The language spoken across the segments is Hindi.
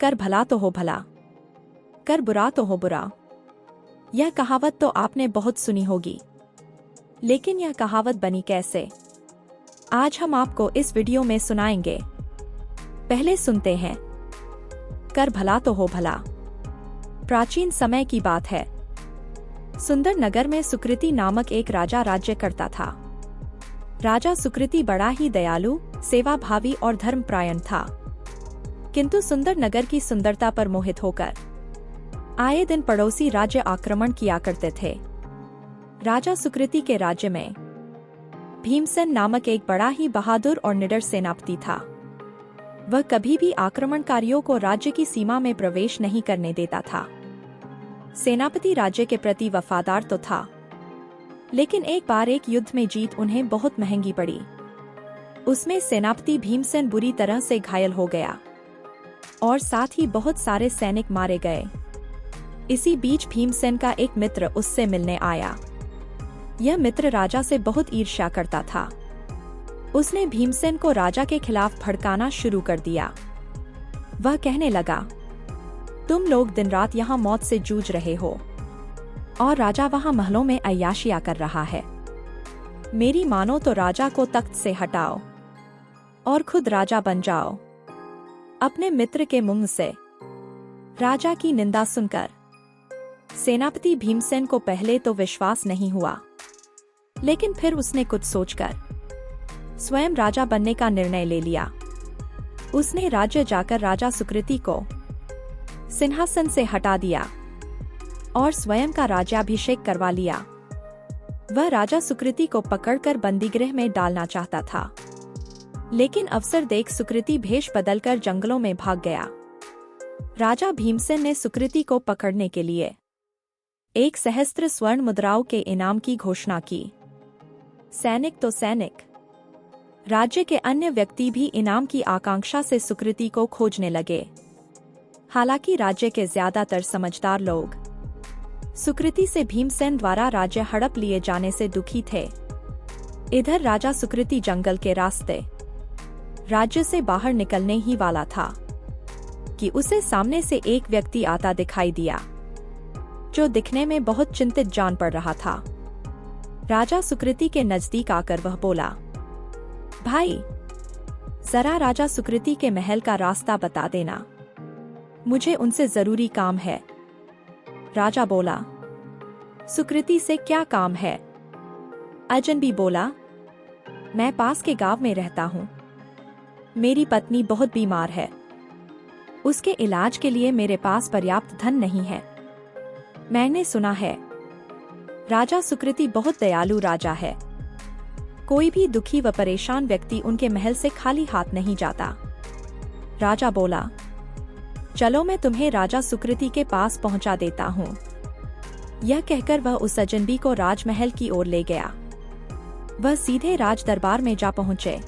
कर भला तो हो भला, कर बुरा तो हो बुरा। यह कहावत तो आपने बहुत सुनी होगी, लेकिन यह कहावत बनी कैसे, आज हम आपको इस वीडियो में सुनाएंगे। पहले सुनते हैं। कर भला तो हो भला। प्राचीन समय की बात है। सुंदर नगर में सुकृति नामक एक राजा राज्य करता था। राजा सुकृति बड़ा ही दयालु, सेवाभावी और धर्मपरायण था, किंतु सुंदर नगर की सुंदरता पर मोहित होकर आए दिन पड़ोसी राज्य आक्रमण किया करते थे। राजा सुकृति के राज्य में भीमसेन नामक एक बड़ा ही बहादुर और निडर सेनापति था। वह कभी भी आक्रमणकारियों को राज्य की सीमा में प्रवेश नहीं करने देता था। सेनापति राज्य के प्रति वफादार तो था, लेकिन एक बार एक युद्ध में जीत उन्हें बहुत महंगी पड़ी। उसमें सेनापति भीमसेन बुरी तरह से घायल हो गया और साथ ही बहुत सारे सैनिक मारे गए। इसी बीच भीमसेन का एक मित्र उससे मिलने आया। यह मित्र राजा से बहुत ईर्ष्या करता था। उसने भीमसेन को राजा के खिलाफ भड़काना शुरू कर दिया। वह कहने लगा, तुम लोग दिन रात यहाँ मौत से जूझ रहे हो और राजा वहाँ महलों में अय्याशियां कर रहा है। मेरी मानो तो राजा को तख्त से हटाओ और खुद राजा बन जाओ। अपने मित्र के मुंह से राजा की निंदा सुनकर सेनापति भीमसेन को पहले तो विश्वास नहीं हुआ, लेकिन फिर उसने कुछ सोचकर स्वयं राजा बनने का निर्णय ले लिया। उसने राज्य जाकर राजा सुकृति को सिंहासन से हटा दिया और स्वयं का राज्याभिषेक करवा लिया। वह राजा सुकृति को पकड़कर बंदीगृह में डालना चाहता था, लेकिन अवसर देख सुकृति भेष बदलकर जंगलों में भाग गया। राजा भीमसेन ने सुकृति को पकड़ने के लिए 1,000 स्वर्ण मुद्राओं के इनाम की घोषणा की। सैनिक तो सैनिक, राज्य के अन्य व्यक्ति भी इनाम की आकांक्षा से सुकृति को खोजने लगे। हालांकि राज्य के ज्यादातर समझदार लोग सुकृति से भीमसेन द्वारा राज्य हड़प लिए जाने से दुखी थे। इधर राजा सुकृति जंगल के रास्ते राज्य से बाहर निकलने ही वाला था कि उसे सामने से एक व्यक्ति आता दिखाई दिया, जो दिखने में बहुत चिंतित जान पड़ रहा था। राजा सुकृति के नजदीक आकर वह बोला, भाई, जरा राजा सुकृति के महल का रास्ता बता देना, मुझे उनसे जरूरी काम है। राजा बोला, सुकृति से क्या काम है? अजनबी बोला, मैं पास के गांव में रहता हूँ। मेरी पत्नी बहुत बीमार है। उसके इलाज के लिए मेरे पास पर्याप्त धन नहीं है। मैंने सुना है राजा सुकृति बहुत दयालु राजा है। कोई भी दुखी व परेशान व्यक्ति उनके महल से खाली हाथ नहीं जाता। राजा बोला, चलो मैं तुम्हें राजा सुकृति के पास पहुंचा देता हूँ। यह कहकर वह उस अजनबी को राजमहल की ओर ले गया। वह सीधे राज दरबार में जा पहुंचे।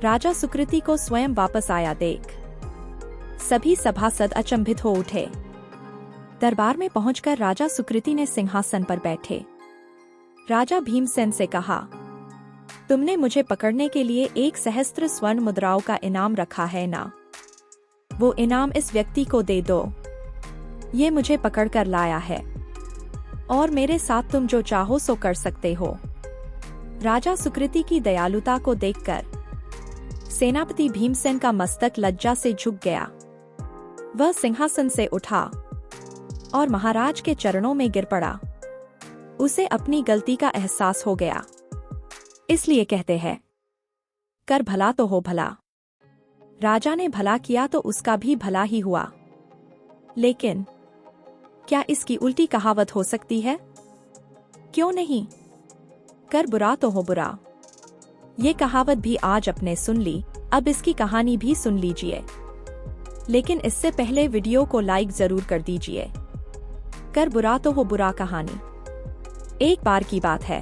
राजा सुकृति को स्वयं वापस आया देख सभी सभासद अचंभित हो उठे। दरबार में पहुंचकर राजा सुकृति ने सिंहासन पर बैठे राजा भीमसेन से कहा, तुमने मुझे पकड़ने के लिए 1,000 स्वर्ण मुद्राओं का इनाम रखा है ना? वो इनाम इस व्यक्ति को दे दो। ये मुझे पकड़कर लाया है और मेरे साथ तुम जो चाहो सो कर सकते हो। राजा सुकृति की दयालुता को देखकर सेनापति भीमसेन का मस्तक लज्जा से झुक गया। वह सिंहासन से उठा और महाराज के चरणों में गिर पड़ा। उसे अपनी गलती का एहसास हो गया। इसलिए कहते हैं, कर भला तो हो भला। राजा ने भला किया तो उसका भी भला ही हुआ। लेकिन क्या इसकी उल्टी कहावत हो सकती है? क्यों नहीं, कर बुरा तो हो बुरा। ये कहावत भी आज आपने सुन ली, अब इसकी कहानी भी सुन लीजिए। लेकिन इससे पहले वीडियो को लाइक जरूर कर दीजिए। कर बुरा तो हो बुरा कहानी। एक बार की बात है,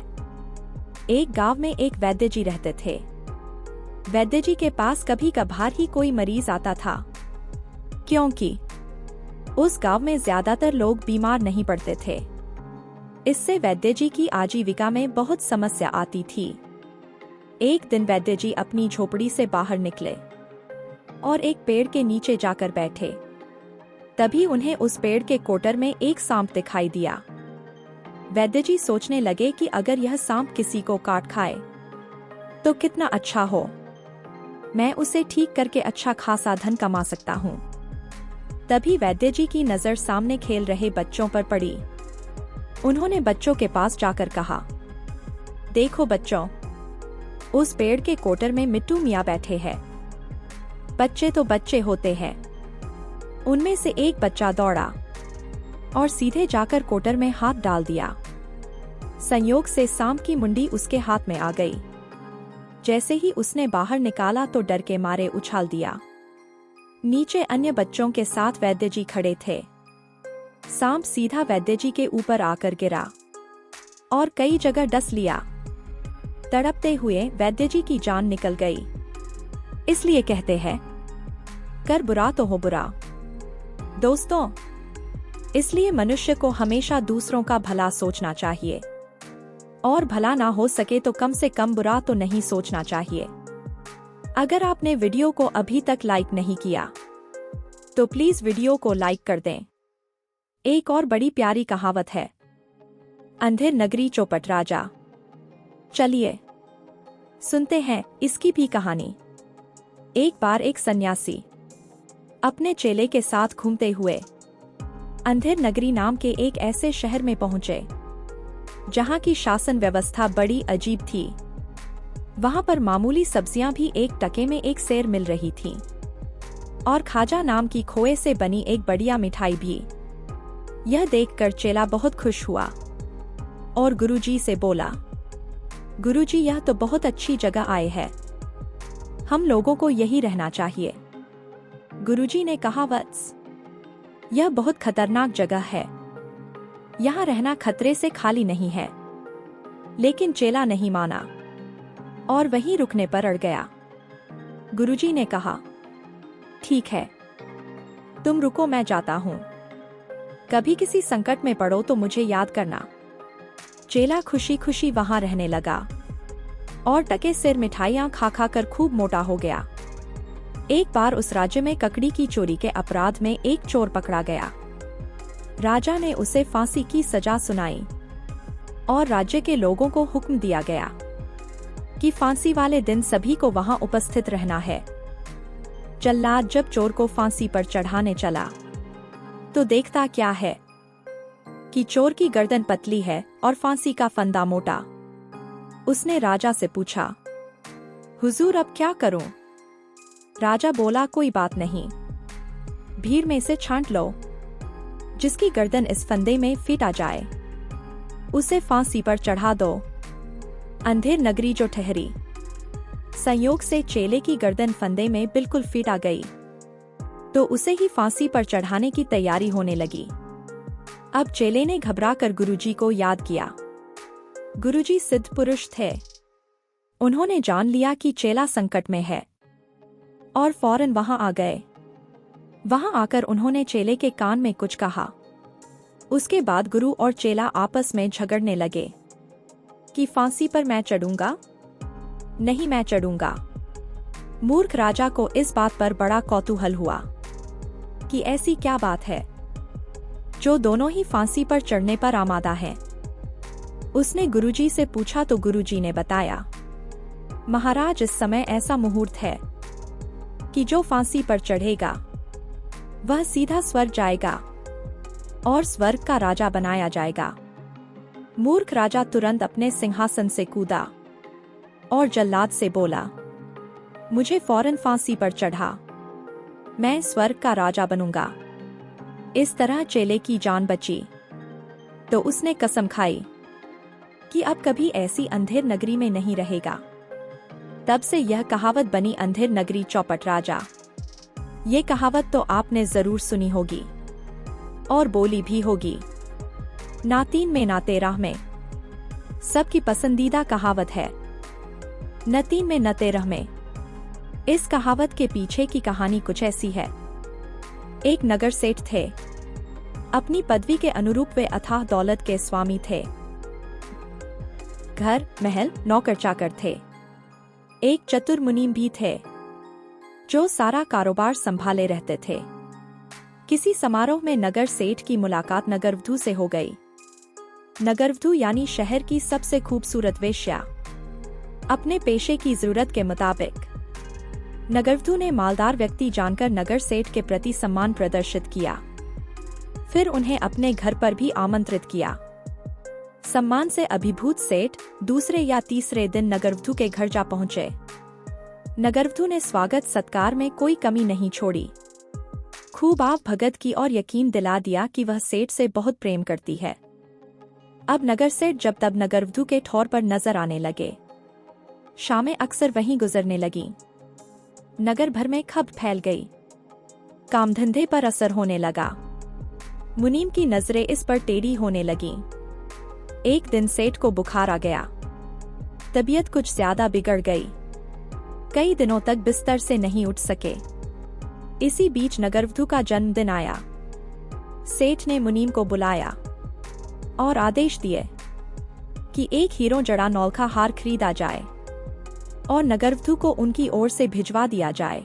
एक गांव में एक वैद्य जी रहते थे। वैद्य जी के पास कभी कभार ही कोई मरीज आता था, क्योंकि उस गांव में ज्यादातर लोग बीमार नहीं पड़ते थे। इससे वैद्य जी की आजीविका में बहुत समस्या आती थी। एक दिन वैद्य जी अपनी झोपड़ी से बाहर निकले और एक पेड़ के नीचे जाकर बैठे। तभी उन्हें उस पेड़ के कोटर में एक सांप दिखाई दिया। वैद्य जी सोचने लगे कि अगर यह सांप किसी को काट खाए तो कितना अच्छा हो, मैं उसे ठीक करके अच्छा खासा धन कमा सकता हूँ। तभी वैद्य जी की नजर सामने खेल रहे बच्चों पर पड़ी। उन्होंने बच्चों के पास जाकर कहा, देखो बच्चों, उस पेड़ के कोटर में मिट्टू मियाँ बैठे हैं। बच्चे तो बच्चे होते हैं। उनमें से एक बच्चा दौड़ा और सीधे जाकर कोटर में हाथ डाल दिया। संयोग से सांप की मुंडी उसके हाथ में आ गई। जैसे ही उसने बाहर निकाला तो डर के मारे उछाल दिया। नीचे अन्य बच्चों के साथ वैद्य जी खड़े थे। सांप सीधा वैद्य जी के ऊपर आकर गिरा और कई जगह डस लिया। तड़पते हुए वैद्य जी की जान निकल गई। इसलिए कहते हैं, कर बुरा तो हो बुरा। दोस्तों, इसलिए मनुष्य को हमेशा दूसरों का भला सोचना चाहिए, और भला ना हो सके तो कम से कम बुरा तो नहीं सोचना चाहिए। अगर आपने वीडियो को अभी तक लाइक नहीं किया तो प्लीज वीडियो को लाइक कर दें। एक और बड़ी प्यारी कहावत है, अंधेर नगरी चौपट राजा। चलिए सुनते हैं इसकी भी कहानी। एक बार एक सन्यासी अपने चेले के साथ घूमते हुए अंधेर नगरी नाम के एक ऐसे शहर में पहुंचे जहां की शासन व्यवस्था बड़ी अजीब थी। वहां पर मामूली सब्जियां भी 1 टके में 1 सेर मिल रही थीं, और खाजा नाम की खोए से बनी एक बढ़िया मिठाई भी। यह देखकर चेला बहुत खुश हुआ और गुरुजी से बोला, गुरुजी, यह तो बहुत अच्छी जगह आए हैं, हम लोगों को यही रहना चाहिए। गुरुजी ने कहा, वत्स, यह बहुत खतरनाक जगह है, यहाँ रहना खतरे से खाली नहीं है। लेकिन चेला नहीं माना और वहीं रुकने पर अड़ गया। गुरुजी ने कहा, ठीक है, तुम रुको, मैं जाता हूँ। कभी किसी संकट में पड़ो तो मुझे याद करना। चेला खुशी खुशी वहां रहने लगा और टके सिर मिठाइयां खा खा कर खूब मोटा हो गया। एक बार उस राज्य में ककड़ी की चोरी के अपराध में एक चोर पकड़ा गया। राजा ने उसे फांसी की सजा सुनाई और राज्य के लोगों को हुक्म दिया गया कि फांसी वाले दिन सभी को वहां उपस्थित रहना है। जल्लाद जब चोर को फांसी पर चढ़ाने चला तो देखता क्या है कि चोर की गर्दन पतली है और फांसी का फंदा मोटा। उसने राजा से पूछा, हुजूर, अब क्या करूं? राजा बोला, कोई बात नहीं, भीड़ में से छांट लो, जिसकी गर्दन इस फंदे में फिट आ जाए उसे फांसी पर चढ़ा दो। अंधेर नगरी जो ठहरी। संयोग से चेले की गर्दन फंदे में बिल्कुल फिट आ गई तो उसे ही फांसी पर चढ़ाने की तैयारी होने लगी। अब चेले ने घबराकर गुरुजी को याद किया। गुरुजी सिद्ध पुरुष थे। उन्होंने जान लिया कि चेला संकट में है और फौरन वहां आ गए। वहां आकर उन्होंने चेले के कान में कुछ कहा। उसके बाद गुरु और चेला आपस में झगड़ने लगे कि फांसी पर मैं चढ़ूंगा, नहीं मैं चढ़ूंगा। मूर्ख राजा को इस बात पर बड़ा कौतूहल हुआ कि ऐसी क्या बात है जो दोनों ही फांसी पर चढ़ने पर आमादा हैं। उसने गुरुजी से पूछा तो गुरुजी ने बताया, महाराज, इस समय ऐसा मुहूर्त है कि जो फांसी पर चढ़ेगा वह सीधा स्वर्ग जाएगा और स्वर्ग का राजा बनाया जाएगा। मूर्ख राजा तुरंत अपने सिंहासन से कूदा और जल्लाद से बोला, मुझे फौरन फांसी पर चढ़ा, मैं स्वर्ग का राजा बनूंगा। इस तरह चेले की जान बची तो उसने कसम खाई कि अब कभी ऐसी अंधेर नगरी में नहीं रहेगा। तब से यह कहावत बनी, अंधेर नगरी चौपट राजा। ये कहावत तो आपने जरूर सुनी होगी और बोली भी होगी। ना तीन में ना 13 में सबकी पसंदीदा कहावत है, न 3 में न 13 में। इस कहावत के पीछे की कहानी कुछ ऐसी है। एक नगर सेठ थे। अपनी पदवी के अनुरूप वे अथाह दौलत के स्वामी थे। घर, महल, नौकर चाकर थे। एक चतुर मुनीम भी थे जो सारा कारोबार संभाले रहते थे। किसी समारोह में नगर सेठ की मुलाकात नगरवधू से हो गई। नगरवधू यानी शहर की सबसे खूबसूरत वेश्या। अपने पेशे की जरूरत के मुताबिक नगरवधू ने मालदार व्यक्ति जानकर नगर सेठ के प्रति सम्मान प्रदर्शित किया। फिर उन्हें अपने घर पर भी आमंत्रित किया। सम्मान से अभिभूत सेठ दूसरे या तीसरे दिन नगरवधू के घर जा पहुंचे। नगरवधू ने स्वागत सत्कार में कोई कमी नहीं छोड़ी। खूब आव भगत की और यकीन दिला दिया कि वह सेठ से बहुत प्रेम करती है। अब नगर सेठ जब तब नगरवधू के ठौर पर नजर आने लगे। शामें अक्सर वहीं गुजरने लगी। नगर भर में खबर फैल गई। काम धंधे पर असर होने लगा। मुनीम की नजरें इस पर टेढ़ी होने लगीं। एक दिन सेठ को बुखार आ गया। तबीयत कुछ ज्यादा बिगड़ गई। कई दिनों तक बिस्तर से नहीं उठ सके। इसी बीच नगरवधू का जन्मदिन आया। सेठ ने मुनीम को बुलाया और आदेश दिए कि एक हीरो जड़ा नौलखा हार खरीदा जाए और नगरवधू को उनकी ओर से भिजवा दिया जाए।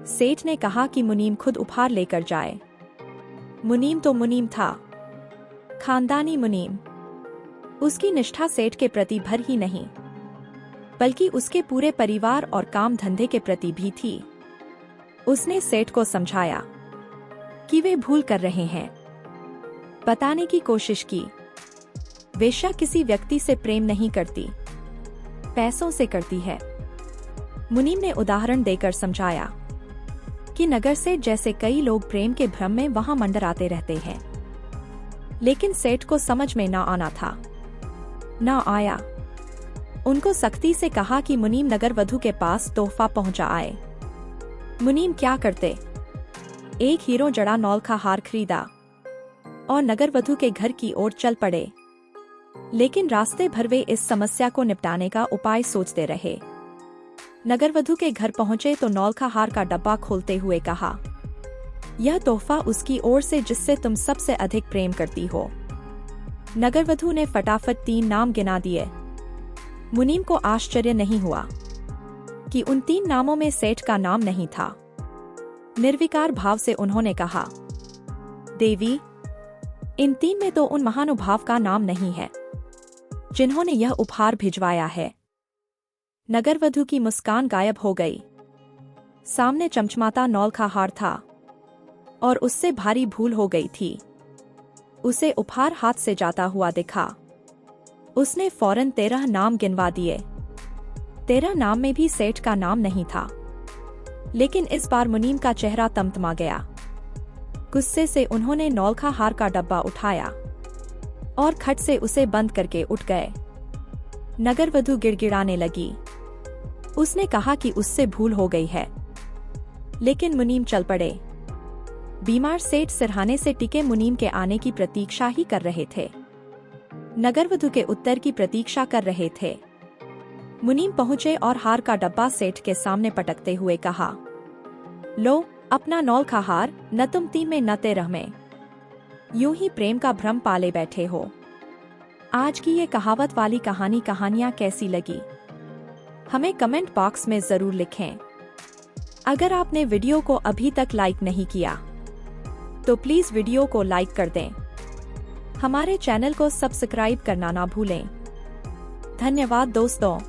सेठ ने कहा कि मुनीम खुद उपहार लेकर जाए। मुनीम तो मुनीम था, खानदानी मुनीम। उसकी निष्ठा सेठ के प्रति भर ही नहीं बल्कि उसके पूरे परिवार और काम धंधे के प्रति भी थी। उसने सेठ को समझाया कि वे भूल कर रहे हैं। बताने की कोशिश की वेश्या किसी व्यक्ति से प्रेम नहीं करती, पैसों से करती है। मुनीम ने उदाहरण देकर समझाया कि नगर सेठ जैसे कई लोग प्रेम के भ्रम में वहां मंडराते रहते हैं। लेकिन सेठ को समझ में ना आना था। ना आया। उनको सख्ती से कहा कि मुनीम नगरवधू के पास तोहफा पहुंचा आए। मुनीम क्या करते? एक हीरो जड़ा नौलखा हार खरीदा और नगरवधू के घर की ओर चल पड़े। लेकिन रास्ते भर वे इस समस्या को निपटाने का उपाय सोचते रहे। नगरवधू के घर पहुंचे तो नौलखा हार का डब्बा खोलते हुए कहा, यह तोहफा उसकी ओर से जिससे तुम सबसे अधिक प्रेम करती हो। नगरवधू ने फटाफट 3 नाम गिना दिए। मुनीम को आश्चर्य नहीं हुआ कि उन 3 नामों में सेठ का नाम नहीं था। निर्विकार भाव से उन्होंने कहा, देवी, इन 3 में तो उन महानुभाव का नाम नहीं है जिन्होंने यह उपहार भिजवाया है। नगरवधू की मुस्कान गायब हो गई। सामने चमचमाता नौलखा हार था और उससे भारी भूल हो गई थी। उसे उपहार हाथ से जाता हुआ दिखा। उसने फौरन 13 नाम गिनवा दिए। 13 नाम में भी सेठ का नाम नहीं था। लेकिन इस बार मुनीम का चेहरा तमतमा गया। गुस्से से उन्होंने नौलखा हार का डब्बा उठाया और खट से उसे बंद करके उठ गए। नगरवधू गिड़गिड़ाने लगी। उसने कहा कि उससे भूल हो गई है। लेकिन मुनीम चल पड़े। बीमार सेठ सिरहाने से टिके मुनीम के आने की प्रतीक्षा ही कर रहे थे। नगरवधू के उत्तर की प्रतीक्षा कर रहे थे। मुनीम पहुंचे और हार का डब्बा सेठ के सामने पटकते हुए कहा, लो अपना नौलखा हार, न तुम 3 में न 13 में। यूं ही प्रेम का भ्रम पाले बैठे हो। आज की ये कहावत वाली कहानियां कैसी लगी? हमें कमेंट बॉक्स में जरूर लिखें। अगर आपने वीडियो को अभी तक लाइक नहीं किया तो प्लीज वीडियो को लाइक कर दें। हमारे चैनल को सब्सक्राइब करना ना भूलें। धन्यवाद दोस्तों।